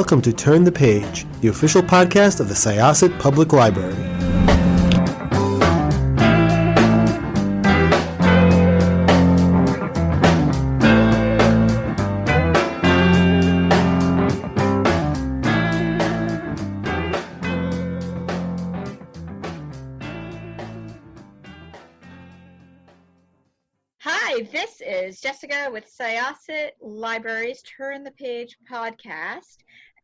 welcome to Turn the Page, the official podcast of the Syosset Public Library. Hi, this is Jessica with Syosset Library's Turn the Page podcast,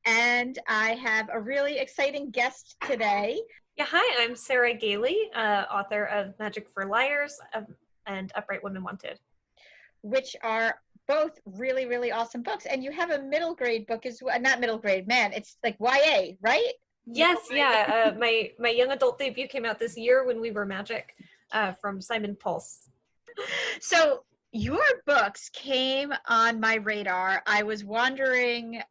and I have a really exciting guest today. Yeah, hi, I'm Sarah Gailey, author of Magic for Liars and Upright Women Wanted. Which are both really, really awesome books. And you have a middle grade book as well. Not middle grade, man, it's like YA, right? Yes, yeah. My young adult debut came out this year, When We Were Magic, from Simon Pulse. So your books came on my radar. I was wandering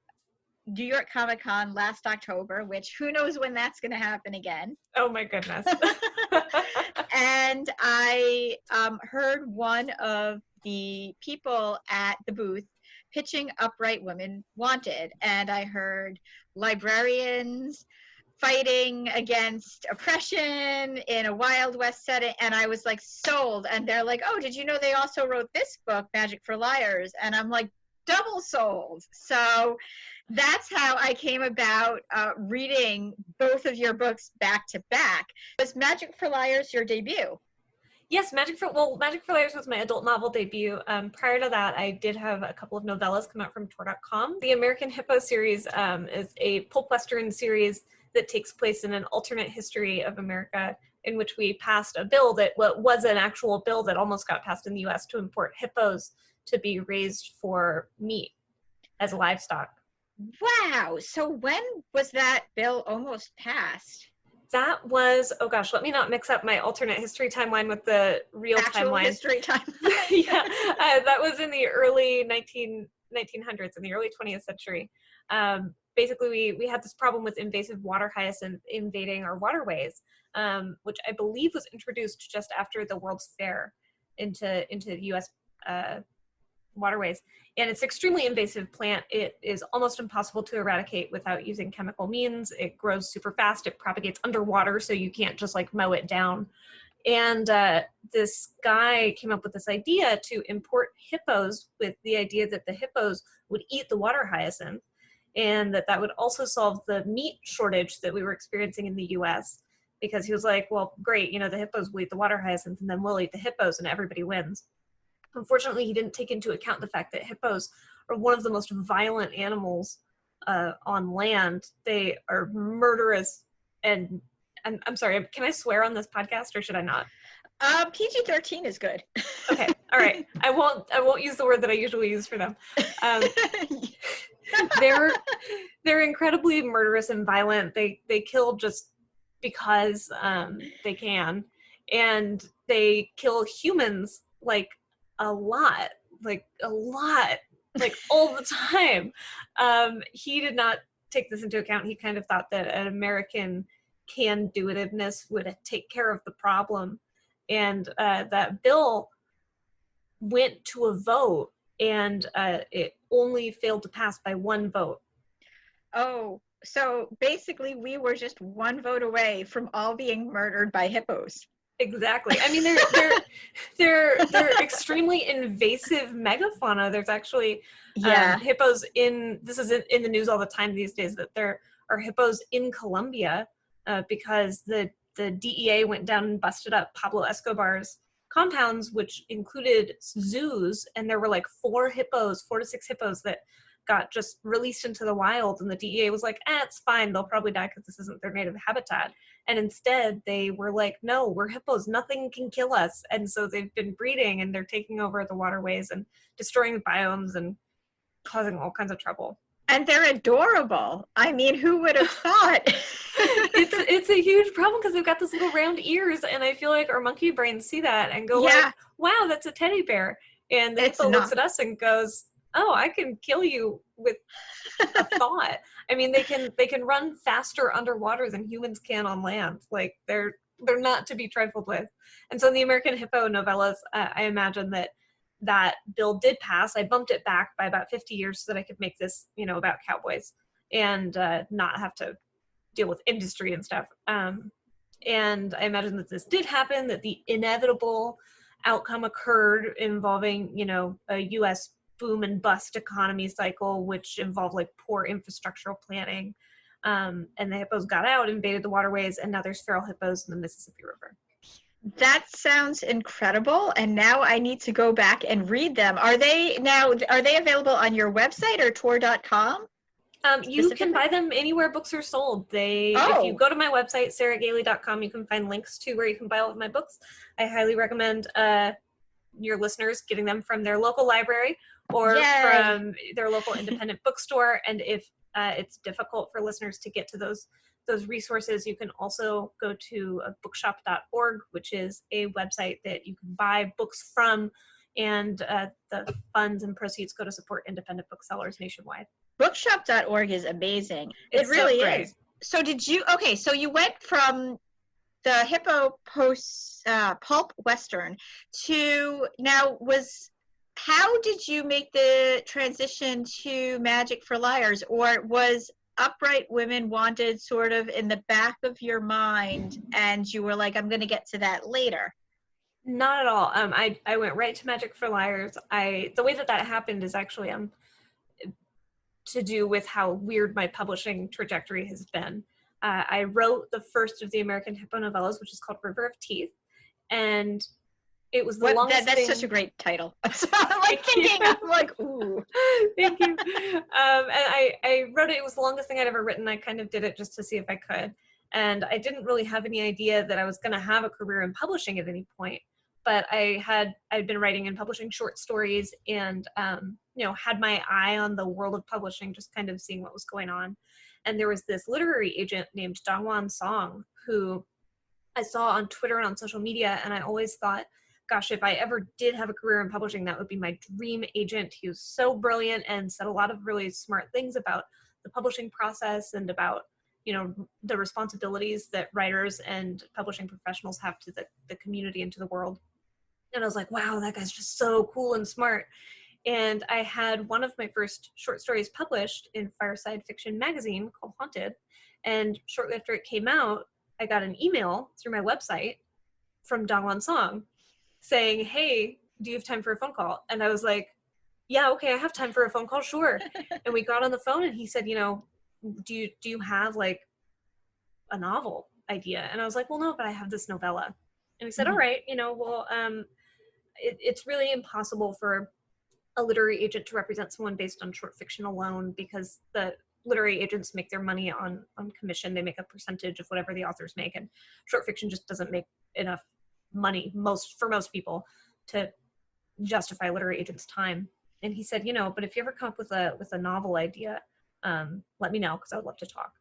New York Comic Con last October, which who knows when that's going to happen again. Oh my goodness. And I heard one of the people at the booth pitching Upright Women Wanted, and I heard librarians fighting against oppression in a Wild West setting, and I was like sold. And they're like, oh, did you know they also wrote this book, Magic for Liars? And I'm like, double sold. So that's how I came about reading both of your books back to back. Was Magic for Liars your debut? Yes, Magic for Liars was my adult novel debut. Prior to that, I did have a couple of novellas come out from Tor.com. The American Hippo series is a pulp western series that takes place in an alternate history of America, in which we passed a bill that was an actual bill that almost got passed in the U.S. to import hippos to be raised for meat as livestock. Wow. So when was that bill almost passed? That was, oh gosh, let me not mix up my alternate history timeline with the real Actual timeline. History timeline. Yeah, that was in the early 1900s, in the early 20th century. Basically, we had this problem with invasive water hyacinth invading our waterways, which I believe was introduced just after the World's Fair into the U.S. Waterways. And it's an extremely invasive plant. It is almost impossible to eradicate without using chemical means. It grows super fast. It propagates underwater, so you can't just like mow it down. And this guy came up with this idea to import hippos, with the idea that the hippos would eat the water hyacinth, and that would also solve the meat shortage that we were experiencing in the U.S. Because he was like, well, great, the hippos will eat the water hyacinth, and then we'll eat the hippos, and everybody wins. Unfortunately, he didn't take into account the fact that hippos are one of the most violent animals on land. They are murderous, and I'm sorry, can I swear on this podcast, or should I not? PG-13 is good. Okay, all right. I won't use the word that I usually use for them. They're incredibly murderous and violent. They kill just because they can, and they kill humans like a lot, all the time. He did not take this into account. He kind of thought that an American can-do-itiveness would take care of the problem, and that bill went to a vote, and it only failed to pass by one vote. Oh, so basically we were just one vote away from all being murdered by hippos. Exactly. I mean, they're extremely invasive megafauna. There's actually hippos this is in the news all the time these days, that there are hippos in Colombia because the DEA went down and busted up Pablo Escobar's compounds, which included zoos, and there were like 4 to 6 hippos that got just released into the wild, and the DEA was like, it's fine, they'll probably die because this isn't their native habitat. And instead they were like, no, we're hippos, nothing can kill us. And so they've been breeding, and they're taking over the waterways and destroying the biomes and causing all kinds of trouble. And they're adorable. I mean, who would have thought? It's a huge problem because they've got those little round ears, and I feel like our monkey brains see that and go like, wow, that's a teddy bear. And the hippo looks at us and goes, oh, I can kill you with a thought. I mean, they can run faster underwater than humans can on land. Like, they're not to be trifled with. And so in the American Hippo novellas, I imagine that bill did pass. I bumped it back by about 50 years so that I could make this, about cowboys. and not have to deal with industry and stuff. And I imagine that this did happen, that the inevitable outcome occurred involving, you know, a U.S. boom and bust economy cycle, which involved like poor infrastructural planning. And the hippos got out, invaded the waterways, and now there's feral hippos in the Mississippi River. That sounds incredible, and now I need to go back and read them. Are they available on your website or tour.com? You can buy them anywhere books are sold. If you go to my website, sarahgailey.com, you can find links to where you can buy all of my books. I highly recommend your listeners getting them from their local library or from their local independent bookstore. And if it's difficult for listeners to get to those resources, you can also go to bookshop.org, which is a website that you can buy books from, and the funds and proceeds go to support independent booksellers nationwide. Bookshop.org is amazing. It really is. So so you went from the Hippo pulp Western to now how did you make the transition to Magic for Liars, or was Upright Women Wanted sort of in the back of your mind and you were like, I'm going to get to that later? Not at all. I went right to Magic for Liars. The way that happened is actually to do with how weird my publishing trajectory has been. I wrote the first of the American Hippo novellas, which is called River of Teeth, and it was the longest that's thing. Such a great title. So I'm like, ooh. Thank you. And I wrote it. It was the longest thing I'd ever written. I kind of did it just to see if I could. And I didn't really have any idea that I was going to have a career in publishing at any point. But I'd been writing and publishing short stories, and had my eye on the world of publishing, just kind of seeing what was going on. And there was this literary agent named Dongwon Song who I saw on Twitter and on social media, and I always thought, gosh, if I ever did have a career in publishing, that would be my dream agent. He was so brilliant and said a lot of really smart things about the publishing process and about, the responsibilities that writers and publishing professionals have to the community and to the world. And I was like, wow, that guy's just so cool and smart. And I had one of my first short stories published in Fireside Fiction magazine called Haunted. And shortly after it came out, I got an email through my website from Dongwon Song saying, hey, do you have time for a phone call? And I was like, yeah, okay, I have time for a phone call, sure. And we got on the phone and he said, do you have like a novel idea? And I was like, well, no, but I have this novella. And he said, all right, it's really impossible for a literary agent to represent someone based on short fiction alone, because the literary agents make their money on commission. They make a percentage of whatever the authors make, and short fiction just doesn't make enough money for most people to justify literary agents' time. And he said, but if you ever come up with a novel idea, let me know, because I would love to talk.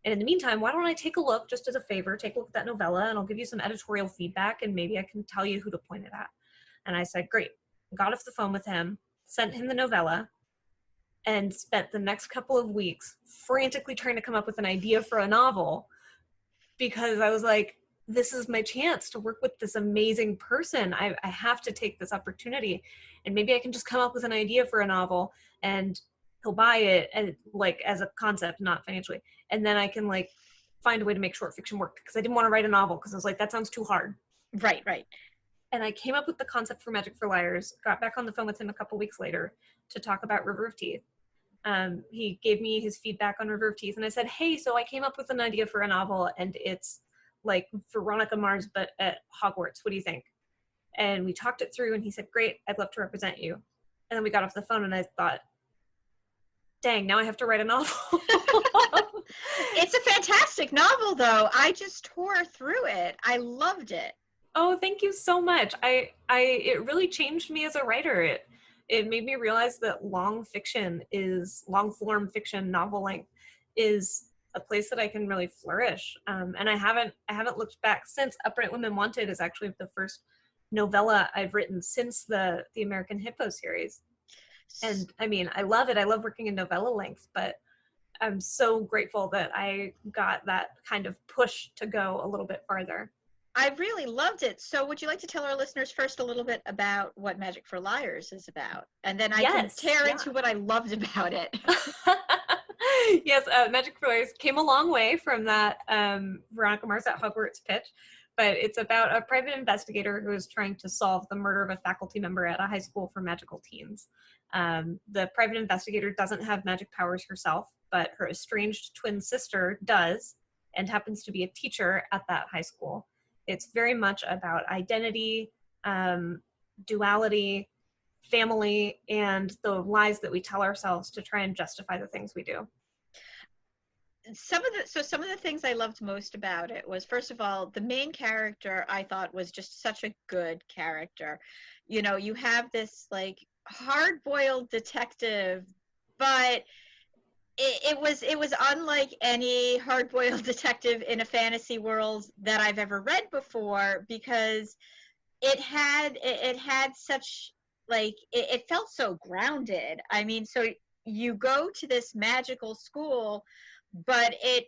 And in the meantime, why don't I take a look, just as a favor, take a look at that novella, and I'll give you some editorial feedback, and maybe I can tell you who to point it at. And I said, great. Got off the phone with him, sent him the novella, and spent the next couple of weeks frantically trying to come up with an idea for a novel, because I was like, this is my chance to work with this amazing person. I have to take this opportunity, and maybe I can just come up with an idea for a novel and he'll buy it, and like as a concept, not financially. And then I can like find a way to make short fiction work, because I didn't want to write a novel because I was like, that sounds too hard. Right. And I came up with the concept for Magic for Liars, got back on the phone with him a couple weeks later to talk about River of Teeth. He gave me his feedback on River of Teeth, and I said, hey, so I came up with an idea for a novel, and it's like Veronica Mars, but at Hogwarts. What do you think? And we talked it through, and he said, great, I'd love to represent you. And then we got off the phone, and I thought, dang, now I have to write a novel. It's a fantastic novel, though. I just tore through it. I loved it. Oh, thank you so much. It really changed me as a writer. It made me realize that long form fiction, novel length, is a place that I can really flourish. And I haven't looked back since. Upright Women Wanted is actually the first novella I've written since the American Hippo series. And I mean, I love it. I love working in novella length, but I'm so grateful that I got that kind of push to go a little bit farther. I really loved it. So would you like to tell our listeners first a little bit about what Magic for Liars is about? And then I can tear into what I loved about it. Yes, Magic for Liars came a long way from that Veronica Mars at Hogwarts pitch, but it's about a private investigator who is trying to solve the murder of a faculty member at a high school for magical teens. The private investigator doesn't have magic powers herself, but her estranged twin sister does, and happens to be a teacher at that high school. It's very much about identity, duality, family, and the lies that we tell ourselves to try and justify the things we do. Some of the things I loved most about it was, first of all, the main character I thought was just such a good character. You know, you have this like hard-boiled detective, but it was unlike any hard-boiled detective in a fantasy world that I've ever read before, because it had such, like, it felt so grounded. I mean, so you go to this magical school, but it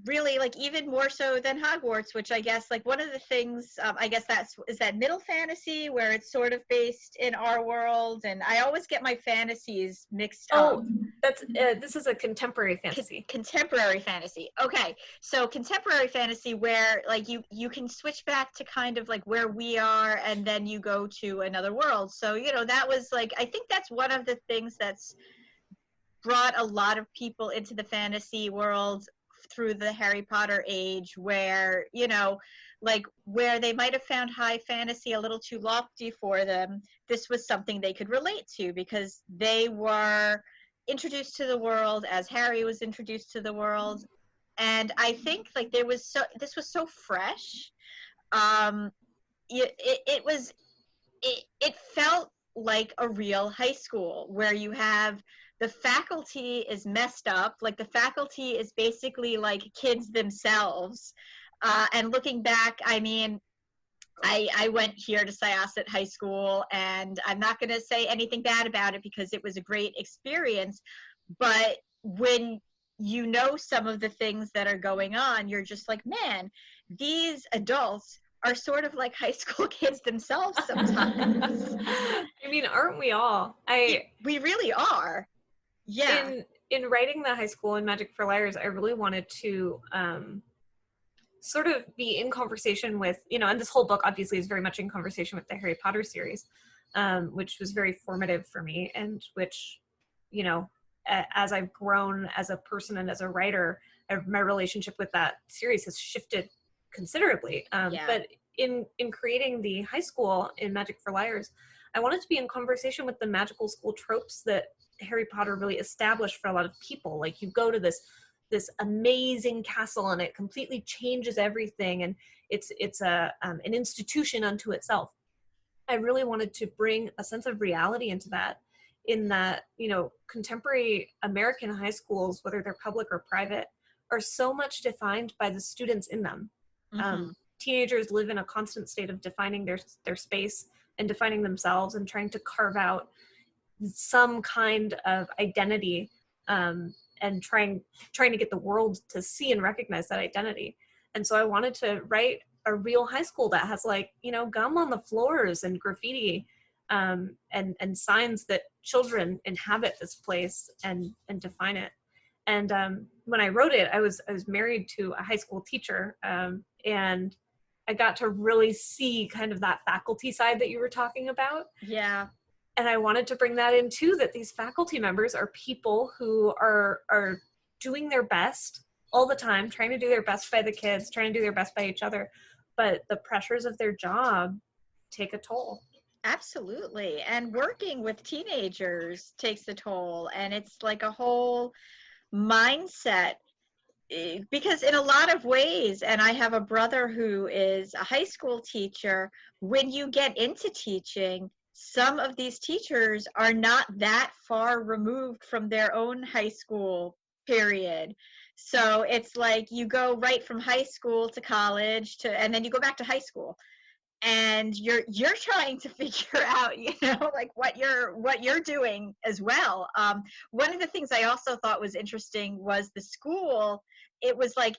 really, like, even more so than Hogwarts, which I guess, like, one of the things, I guess is that middle fantasy where it's sort of based in our world, and I always get my fantasies mixed up. That's this is a contemporary fantasy. Contemporary fantasy. Okay, so contemporary fantasy where, like, you can switch back to kind of like where we are, and then you go to another world. So, you know, that was like, I think that's one of the things that's brought a lot of people into the fantasy world through the Harry Potter age, where, you know, like, where they might have found high fantasy a little too lofty for them, this was something they could relate to because they were introduced to the world as Harry was introduced to the world. And I think, like, this was so fresh. It felt like a real high school where you have the faculty is messed up. Like, the faculty is basically like kids themselves. And looking back, I mean, I went here to Syosset High School, and I'm not going to say anything bad about it because it was a great experience. But when you know some of the things that are going on, you're just like, man, these adults are sort of like high school kids themselves sometimes. I mean, aren't we all? We really are. Yeah. In writing the high school in Magic for Liars, I really wanted to sort of be in conversation with, you know, and this whole book obviously is very much in conversation with the Harry Potter series, which was very formative for me, and which, you know, as I've grown as a person and as a writer, my relationship with that series has shifted considerably. But in creating the high school in Magic for Liars, I wanted to be in conversation with the magical school tropes that Harry Potter really established for a lot of people. Like, you go to this amazing castle and it completely changes everything, and it's an institution unto itself. I really wanted to bring a sense of reality into that, in that, you know, contemporary American high schools, whether they're public or private, are so much defined by the students in them. Mm-hmm. Teenagers live in a constant state of defining their space and defining themselves and trying to carve out some kind of identity, and trying to get the world to see and recognize that identity. And so I wanted to write a real high school that has, like, you know, gum on the floors and graffiti, and signs that children inhabit this place and define it. And when I wrote it, I was married to a high school teacher, and I got to really see kind of that faculty side that you were talking about. Yeah. And I wanted to bring that in too, that these faculty members are people who are doing their best all the time, trying to do their best by the kids, trying to do their best by each other. But the pressures of their job take a toll. Absolutely. And working with teenagers takes a toll. And it's like a whole mindset, because in a lot of ways, and I have a brother who is a high school teacher, when you get into teaching, some of these teachers are not that far removed from their own high school period. So it's like you go right from high school to college and then you go back to high school, and you're trying to figure out, you know, like what you're doing as well. One of the things I also thought was interesting was the school. It was like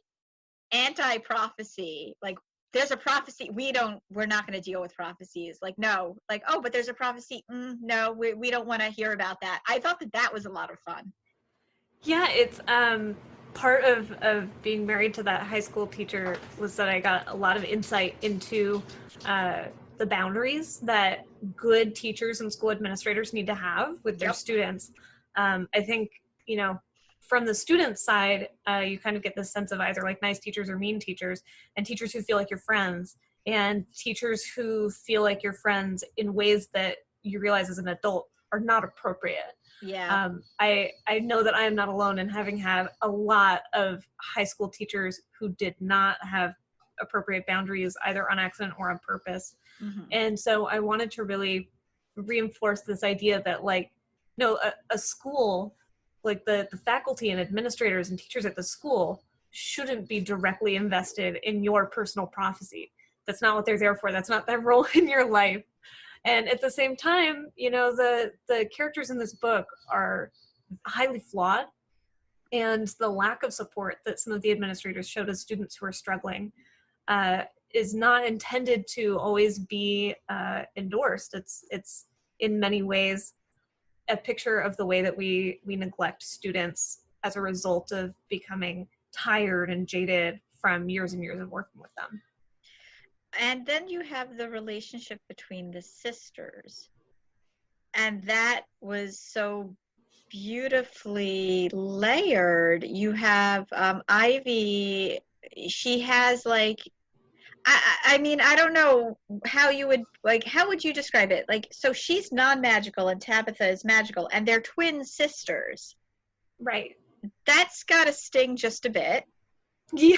anti-prophecy, like, there's a prophecy, we're not going to deal with prophecies. Like, no, like, oh, but there's a prophecy. No, we don't want to hear about that. I thought that was a lot of fun. Yeah, it's part of being married to that high school teacher was that I got a lot of insight into the boundaries that good teachers and school administrators need to have with their Yep. students. I think, you know, from the student side, you kind of get this sense of either like nice teachers or mean teachers, and teachers who feel like your friends, and teachers who feel like your friends in ways that you realize as an adult are not appropriate. Yeah. I know that I am not alone in having had a lot of high school teachers who did not have appropriate boundaries, either on accident or on purpose. Hmm. And so I wanted to really reinforce this idea that, like, no, a school, like the faculty and administrators and teachers at the school shouldn't be directly invested in your personal prophecy. That's not what they're there for. That's not their role in your life. And at the same time, you know, the characters in this book are highly flawed, and the lack of support that some of the administrators showed as students who are struggling is not intended to always be endorsed. It's in many ways a picture of the way that we neglect students as a result of becoming tired and jaded from years and years of working with them. And then you have the relationship between the sisters. And that was so beautifully layered. You have Ivy, she has like, I mean, I don't know how you would, like, how would you describe it? Like, so she's non-magical and Tabitha is magical, and they're twin sisters. Right. That's got to sting just a bit. Yeah.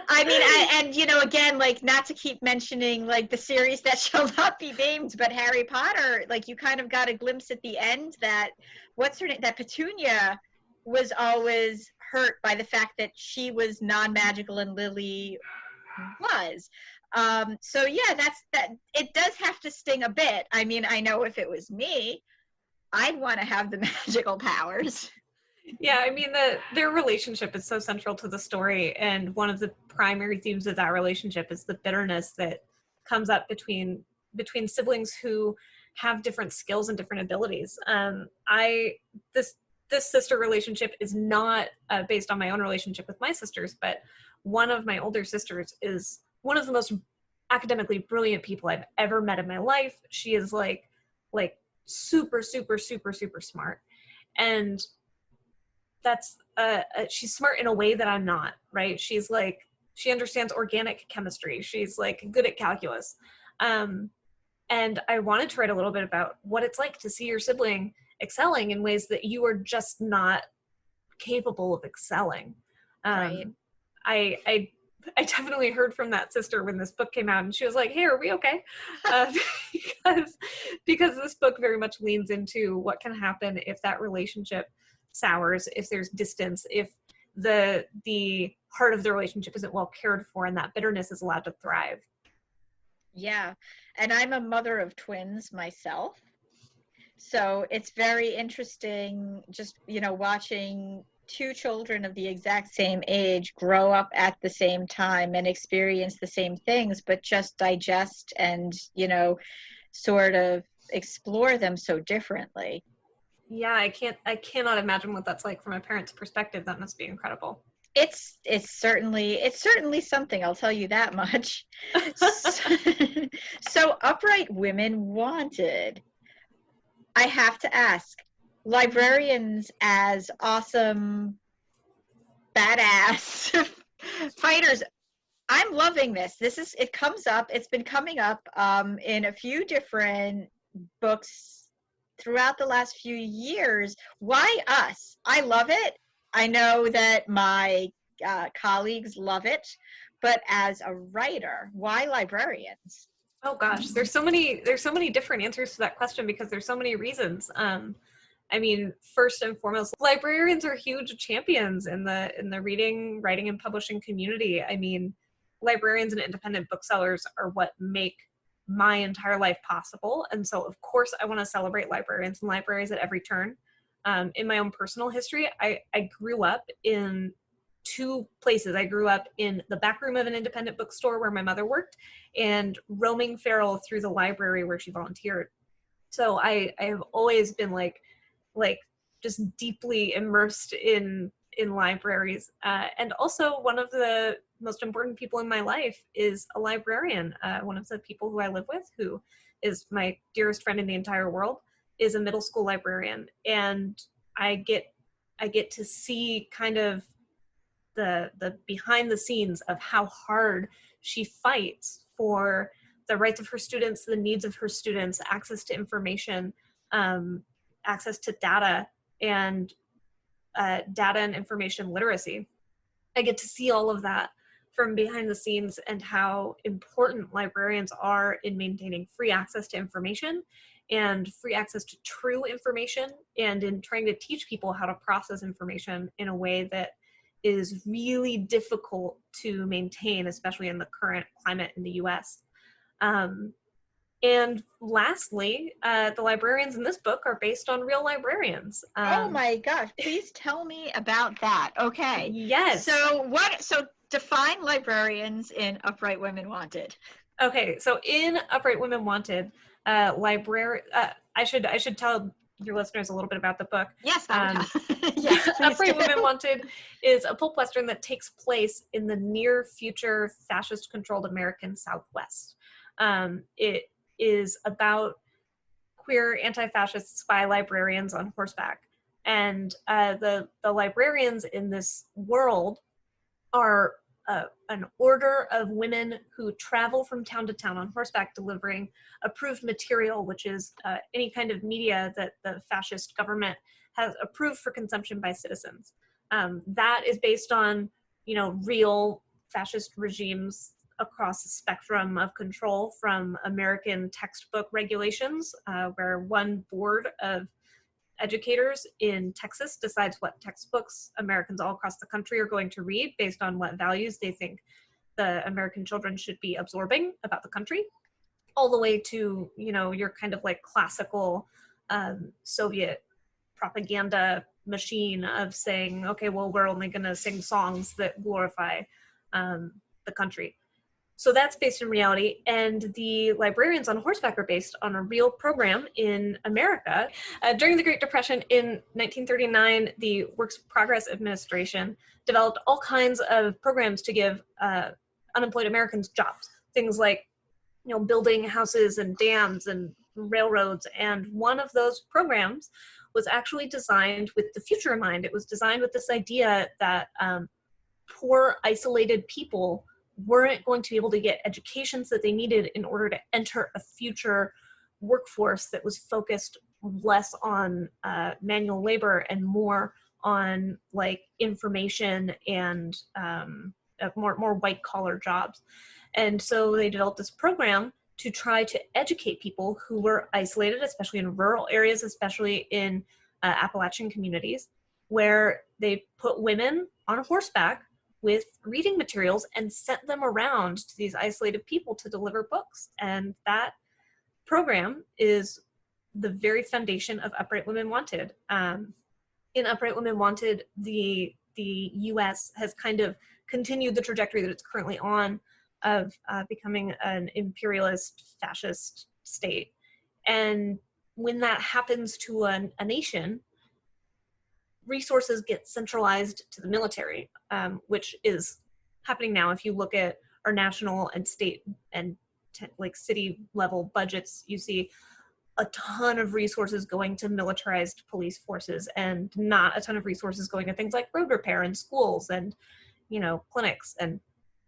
I mean, and you know, again, like, not to keep mentioning like the series that shall not be named, but Harry Potter, like, you kind of got a glimpse at the end that, what's her name, that Petunia was always hurt by the fact that she was non-magical and Lily was. So yeah, that. It does have to sting a bit. I mean, I know if it was me, I'd want to have the magical powers. Yeah, I mean, their relationship is so central to the story, and one of the primary themes of that relationship is the bitterness that comes up between siblings who have different skills and different abilities. This sister relationship is not based on my own relationship with my sisters, but one of my older sisters is one of the most academically brilliant people I've ever met in my life. She is like super, super, super, super smart, and that's she's smart in a way that I'm not, right? She's like, she understands organic chemistry. She's like good at calculus. And I wanted to write a little bit about what it's like to see your sibling excelling in ways that you are just not capable of excelling. Right. I definitely heard from that sister when this book came out, and she was like, "Hey, are we okay?" Because this book very much leans into what can happen if that relationship sours, if there's distance, if the heart of the relationship isn't well cared for, and that bitterness is allowed to thrive. Yeah, and I'm a mother of twins myself, so it's very interesting just, you know, watching two children of the exact same age grow up at the same time and experience the same things, but just digest and, you know, sort of explore them so differently. Yeah, I cannot imagine what that's like from a parent's perspective. That must be incredible. It's certainly something, I'll tell you that much. So Upright Women Wanted. I have to ask, librarians as awesome, badass fighters, I'm loving this. It comes up, it's been coming up in a few different books throughout the last few years. Why us? I love it. I know that my colleagues love it, but as a writer, why librarians? Oh gosh, there's so many different answers to that question because there's so many reasons. I mean, first and foremost, librarians are huge champions in the reading, writing, and publishing community. I mean, librarians and independent booksellers are what make my entire life possible. And so, of course, I want to celebrate librarians and libraries at every turn. In my own personal history, I grew up in two places. I grew up in the back room of an independent bookstore where my mother worked, and roaming feral through the library where she volunteered. So I have always been like just deeply immersed in libraries. And also one of the most important people in my life is a librarian. One of the people who I live with, who is my dearest friend in the entire world, is a middle school librarian. And I get to see kind of the behind the scenes of how hard she fights for the rights of her students, the needs of her students, access to information, access to data, and data and information literacy. I get to see all of that from behind the scenes and how important librarians are in maintaining free access to information and free access to true information, and in trying to teach people how to process information in a way that is really difficult to maintain, especially in the current climate in the US. And lastly, the librarians in this book are based on real librarians. Oh my gosh, please tell me about that. Okay. Yes. So define librarians in Upright Women Wanted. Okay, so in Upright Women Wanted, I should tell your listeners a little bit about the book. Yes, yes, Upright Women Wanted is a pulp western that takes place in the near future fascist-controlled American Southwest. It is about queer anti-fascist spy librarians on horseback, and the librarians in this world are an order of women who travel from town to town on horseback, delivering approved material, which is any kind of media that the fascist government has approved for consumption by citizens. That is based on, real fascist regimes across the spectrum of control, from American textbook regulations, where one board of educators in Texas decides what textbooks Americans all across the country are going to read based on what values they think the American children should be absorbing about the country, all the way to, your kind of like classical Soviet propaganda machine of saying, okay, well, we're only going to sing songs that glorify the country. So that's based in reality, and the librarians on horseback are based on a real program in America. During the Great Depression in 1939, the Works Progress Administration developed all kinds of programs to give unemployed Americans jobs. Things like, building houses and dams and railroads, and one of those programs was actually designed with the future in mind. It was designed with this idea that poor, isolated people weren't going to be able to get educations that they needed in order to enter a future workforce that was focused less on manual labor and more on like information and more white collar jobs. And so they developed this program to try to educate people who were isolated, especially in rural areas, especially in Appalachian communities, where they put women on horseback with reading materials and sent them around to these isolated people to deliver books. And that program is the very foundation of Upright Women Wanted. In Upright Women Wanted, the U.S. has kind of continued the trajectory that it's currently on of becoming an imperialist fascist state. And when that happens to a nation, resources get centralized to the military, which is happening now. If you look at our national and state and city level budgets, you see a ton of resources going to militarized police forces and not a ton of resources going to things like road repair and schools and, clinics and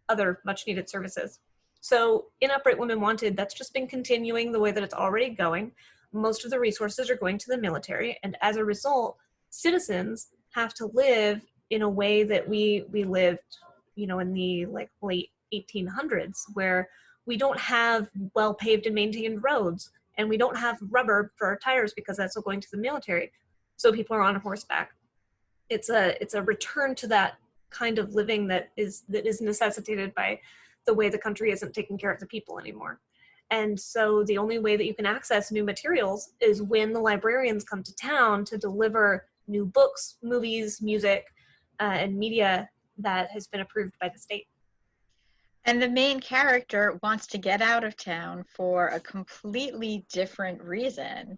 other much needed services. So in Upright Women Wanted, that's just been continuing the way that it's already going. Most of the resources are going to the military, and as a result, citizens have to live in a way that we lived, in the late 1800s, where we don't have well paved and maintained roads, and we don't have rubber for our tires because that's all going to the military. So people are on horseback. It's a return to that kind of living that is necessitated by the way the country isn't taking care of the people anymore. And so the only way that you can access new materials is when the librarians come to town to deliver new books, movies, music, and media that has been approved by the state. And the main character wants to get out of town for a completely different reason.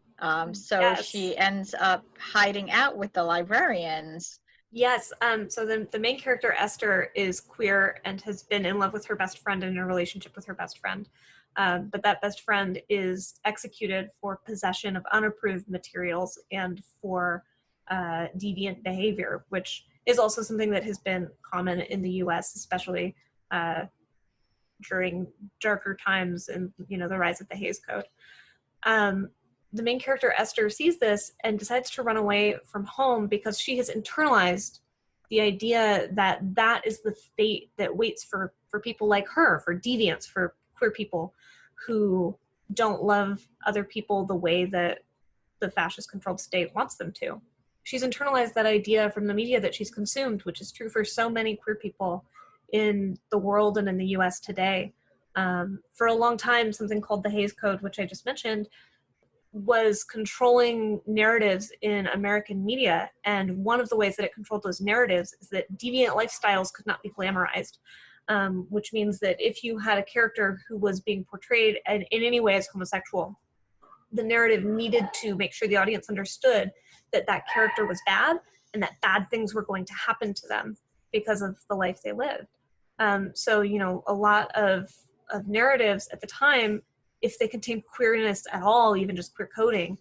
So Yes. she ends up hiding out with the librarians. Yes. So the main character, Esther, is queer and has been in love with her best friend and in a relationship with her best friend. But that best friend is executed for possession of unapproved materials and for deviant behavior, which is also something that has been common in the U.S., especially during darker times and, you know, the rise of the Haze Code. The main character, Esther, sees this and decides to run away from home because she has internalized the idea that that is the fate that waits for people like her, for deviants, for queer people who don't love other people the way that the fascist-controlled state wants them to. She's internalized that idea from the media that she's consumed, which is true for so many queer people in the world and in the US today. For a long time, something called the Haze Code, which I just mentioned, was controlling narratives in American media. And one of the ways that it controlled those narratives is that deviant lifestyles could not be glamorized, which means that if you had a character who was being portrayed in any way as homosexual, the narrative needed to make sure the audience understood that that character was bad and that bad things were going to happen to them because of the life they lived. So, you know, a lot of narratives at the time, if they contained queerness at all, even just queer coding,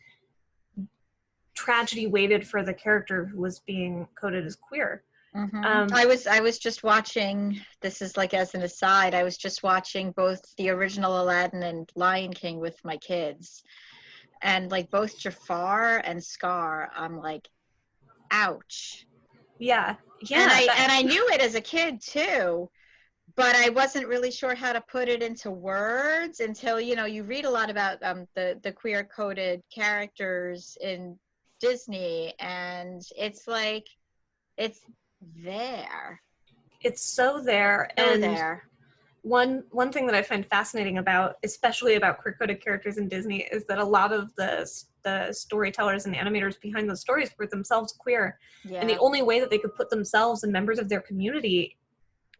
tragedy waited for the character who was being coded as queer. Mm-hmm. I was just watching, this is like as an aside, I was just watching both the original Aladdin and Lion King with my kids. And like both Jafar and Scar, I'm like, ouch. Yeah. And I knew it as a kid too, but I wasn't really sure how to put it into words until, you know, you read a lot about the queer coded characters in Disney, and it's like, it's there. It's so there. So and there. One thing that I find fascinating about, especially about queer coded characters in Disney, is that a lot of the storytellers and animators behind those stories were themselves queer. Yeah. And the only way that they could put themselves and members of their community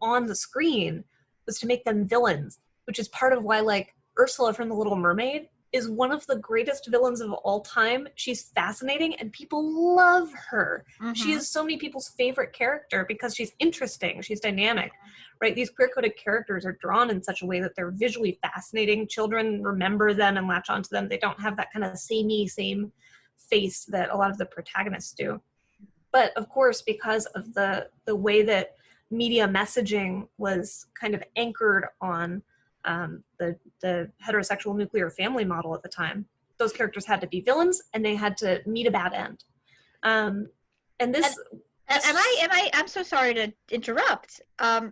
on the screen was to make them villains, which is part of why, like, Ursula from The Little Mermaid is one of the greatest villains of all time. She's fascinating and people love her. Mm-hmm. She is so many people's favorite character because she's interesting, she's dynamic, right? These queer-coded characters are drawn in such a way that they're visually fascinating. Children remember them and latch onto them. They don't have that kind of same face that a lot of the protagonists do. But of course, because of the way that media messaging was kind of anchored on the heterosexual nuclear family model at the time, those characters had to be villains and they had to meet a bad end. I'm so sorry to interrupt. I'm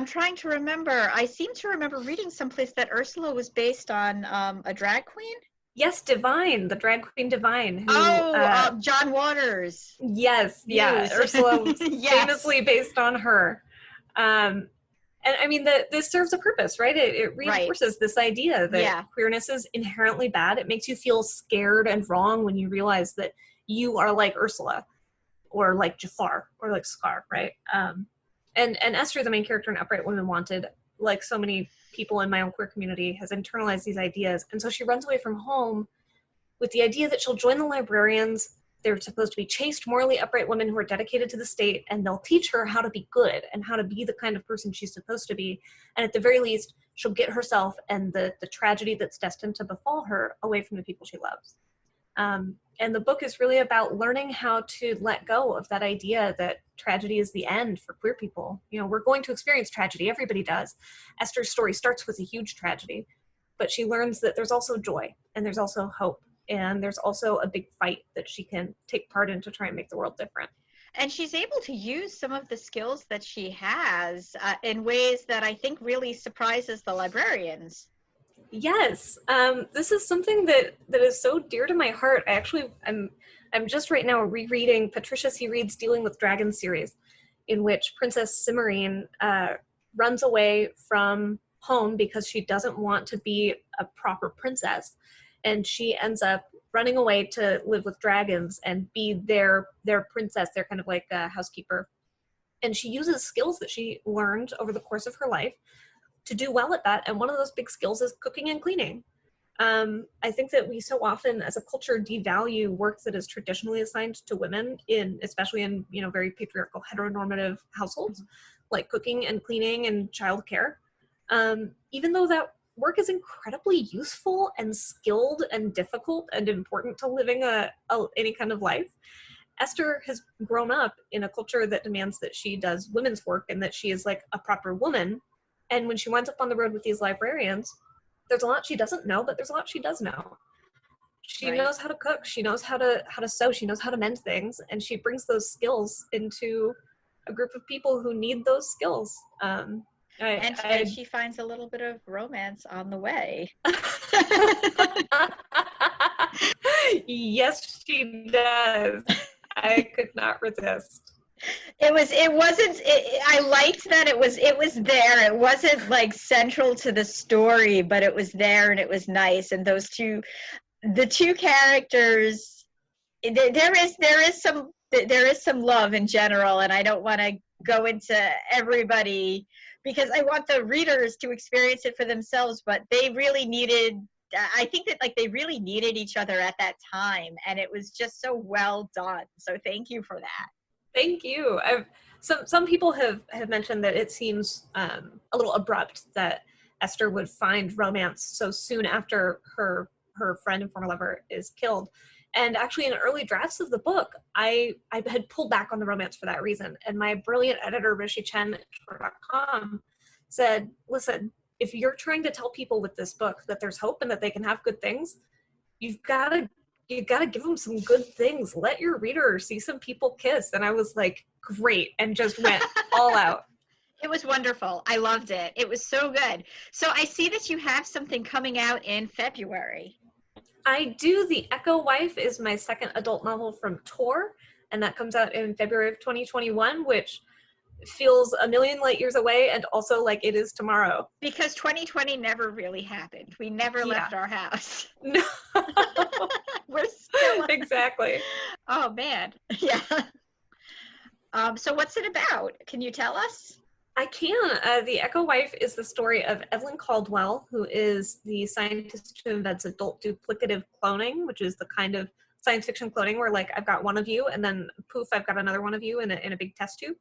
trying to remember. I seem to remember reading someplace that Ursula was based on a drag queen. Yes, Divine, the drag queen Divine. Who, John Waters. Yes, yeah. Ursula was famously based on her. And I mean, this serves a purpose, right? It reinforces this idea that queerness is inherently bad. It makes you feel scared and wrong when you realize that you are like Ursula, or like Jafar, or like Scar, right? And Esther, the main character in Upright Women Wanted, like so many people in my own queer community, has internalized these ideas. And so she runs away from home with the idea that she'll join the librarians. They're supposed to be chaste, morally upright women who are dedicated to the state, and they'll teach her how to be good and how to be the kind of person she's supposed to be. And at the very least, she'll get herself and the tragedy that's destined to befall her away from the people she loves. And the book is really about learning how to let go of that idea that tragedy is the end for queer people. You know, we're going to experience tragedy. Everybody does. Esther's story starts with a huge tragedy, but she learns that there's also joy and there's also hope. And there's also a big fight that she can take part in to try and make the world different. And she's able to use some of the skills that she has in ways that I think really surprises the librarians. Yes, this is something that is so dear to my heart. I'm just right now rereading Patricia C. Reed's Dealing with Dragons series, in which Princess Cimarine runs away from home because she doesn't want to be a proper princess. And she ends up running away to live with dragons and be their princess. They're kind of like a housekeeper. And she uses skills that she learned over the course of her life, to do well at that. And one of those big skills is cooking and cleaning. I think that we so often as a culture devalue work that is traditionally assigned to women, especially in very patriarchal heteronormative households, like cooking and cleaning and childcare. Even though that work is incredibly useful and skilled and difficult and important to living any kind of life, Esther has grown up in a culture that demands that she does women's work and that she is like a proper woman. And when she winds up on the road with these librarians, there's a lot she doesn't know, but there's a lot she does know. She knows how to cook. She knows how to sew. She knows how to mend things. And she brings those skills into a group of people who need those skills. And she finds a little bit of romance on the way. Yes, she does. I could not resist. I liked that it was there. It wasn't like central to the story, but it was there and it was nice. And the two characters, there is some love in general, and I don't want to go into everybody because I want the readers to experience it for themselves, but they really needed each other at that time, and it was just so well done. So thank you for that. Thank you. Some people have mentioned that it seems a little abrupt that Esther would find romance so soon after her friend and former lover is killed. And actually in early drafts of the book, I had pulled back on the romance for that reason. And my brilliant editor, Rishi Chen at Tor.com, said, listen, if you're trying to tell people with this book that there's hope and that they can have good things, you've got to give them some good things. Let your reader see some people kiss. And I was like, great, and just went all out. It was wonderful. I loved it. It was so good. So I see that you have something coming out in February. I do. The Echo Wife is my second adult novel from Tor, and that comes out in February of 2021, which feels a million light years away and also like it is tomorrow. Because 2020 never really happened. We never left our house. No. We're still Exactly. Oh man. Yeah. So what's it about? Can you tell us? I can. The Echo Wife is the story of Evelyn Caldwell, who is the scientist who invents adult duplicative cloning, which is the kind of science fiction cloning where like I've got one of you and then poof, I've got another one of you in a big test tube.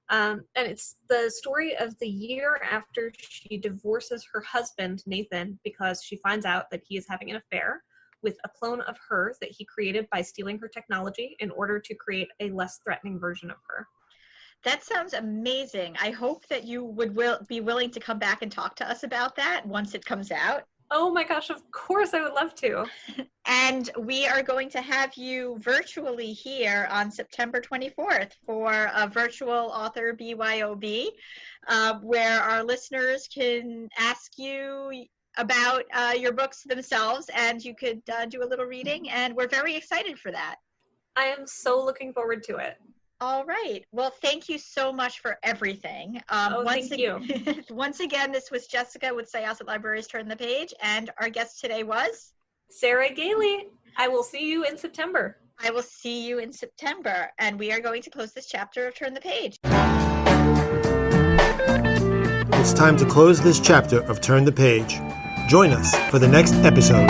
And it's the story of the year after she divorces her husband, Nathan, because she finds out that he is having an affair with a clone of her that he created by stealing her technology in order to create a less threatening version of her. That sounds amazing. I hope that you would be willing to come back and talk to us about that once it comes out. Oh my gosh, of course I would love to. And we are going to have you virtually here on September 24th for a virtual author BYOB, where our listeners can ask you about your books themselves, and you could do a little reading, and we're very excited for that. I am so looking forward to it. All right. Well, thank you so much for everything. Thank you. Once again, this was Jessica with Syosset Libraries Turn the Page, and our guest today was Sarah Gailey. I will see you in September. I will see you in September, and we are going to close this chapter of Turn the Page. It's time to close this chapter of Turn the Page. Join us for the next episode.